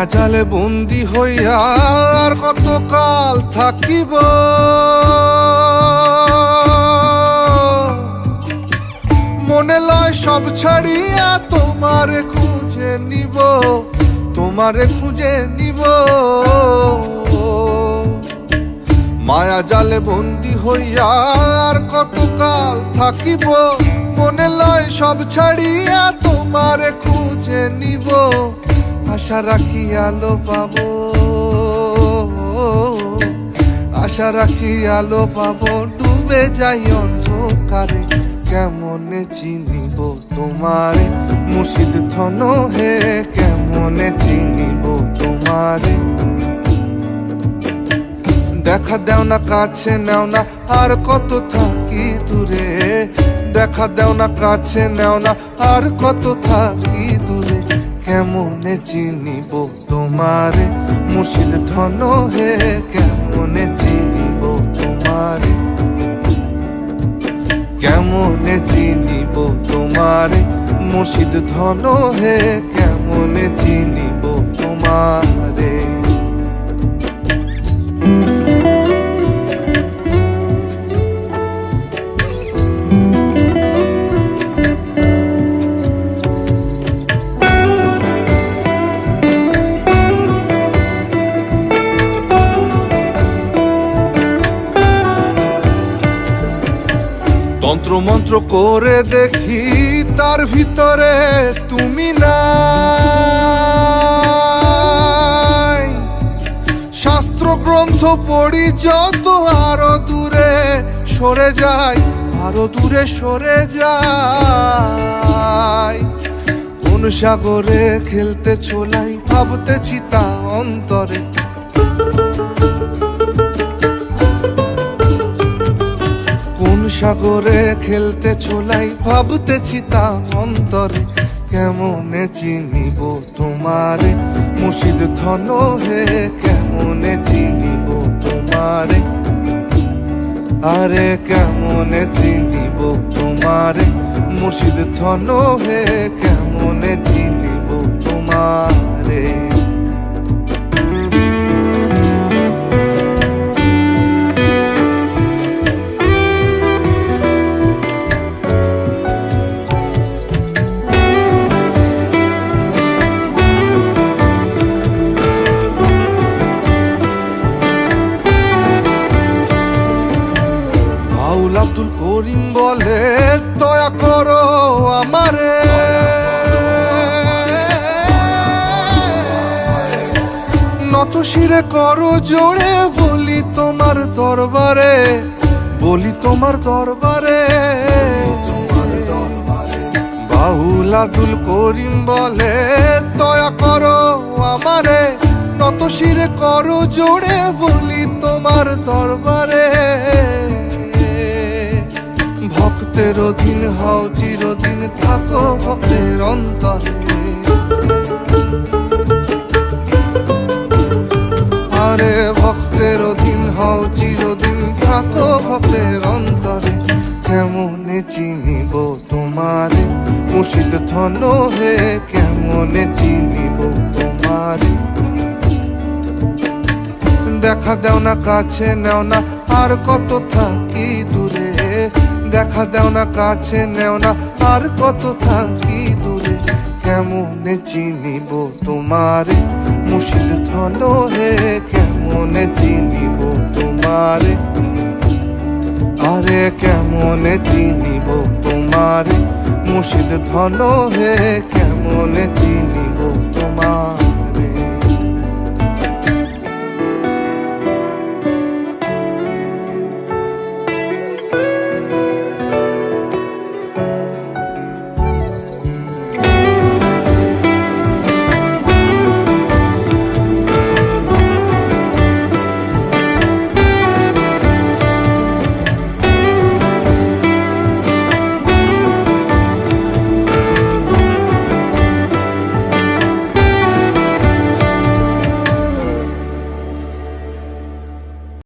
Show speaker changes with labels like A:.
A: মায়া জালে বন্দি হইয়া আর কতকাল থাকিব, মনে লয় সব ছাড়িয়া তোমারে খুঁজে নিব, তোমারে খুঁজে নিব। মায়া জালে বন্দি হইয়া আর কতকাল থাকিব, মনে লয় সব ছাড়িয়া তোমারে খুঁজে নিব। আশা রাখি আলো পাবো, আশা রাখি আলো পাবো, ডুবে যাই অন্ধকারে। কেমনে চিনিব তোমারে মুর্শিদ ধন হে, কেমনে চিনিব তোমারে। দেখা দেও না কাছে নেও না আর কত থাকি দূরে, দেখা দেও না কাছে নেও না আর কত থাকি দূরে। কেমনে চিনিব তোমারে মুর্শিদ ধন হে, কেমনে চিনিব তোমারে। কেমনে চিনিব তোমারে মুর্শিদ ধন হে, কেমনে চিনিব তোমারে। তন্ত্র মন্ত্র করে দেখি তার ভিতরে তুমি নাই, শাস্ত্র গ্রন্থ পড়ি যত আরো দূরে সরে যাই, আরো দূরে সরে যাই। কোন সাগরে খেলতে ছোলাই ভাবতেছি তা অন্তরে, সাগরে খেলতে ছোলাই ভাবতেছি তা অন্তরে। কেমনে চিনিব তোমারে মুর্শিদ ধন হে, কেমনে চিনিব তোমারে। আরে কেমনে চিনিব তোমারে মুর্শিদ ধন হে, কেমনে চিনিব তোমারে। আব্দুল করিম বলে দয়া করো আমারে, নত শিরে করো জোড়ে বলি তোমার দরবারে, বলি তোমার দরবারে। বাউল আব্দুল করিম বলে দয়া করো আমারে, নত শিরে করো জোড়ে বলি তোমার দরবারে। ভক্তের অধীন হও চিরদিন থাকো ভক্তের অন্তরে, আরে ভক্তের অধীন হও চিরদিন থাকো ভক্তের অন্তরে। কেমনে চিনিব তোমারে মুর্শিদ ধন হে, কেমনে চিনিব তোমারে। দেখা দেও না কাছে নেও না আর কত থাকি দূরে, দেখা দেও না কাছে নেও না আর কত থাকি দূরে। কেমনে চিনিব তোমারে মুর্শিদ ধন হে, কেমনে চিনিব তোমারে। আরে কেমনে চিনিব তোমারে মুর্শিদ ধন হে, কেমনে চিনিব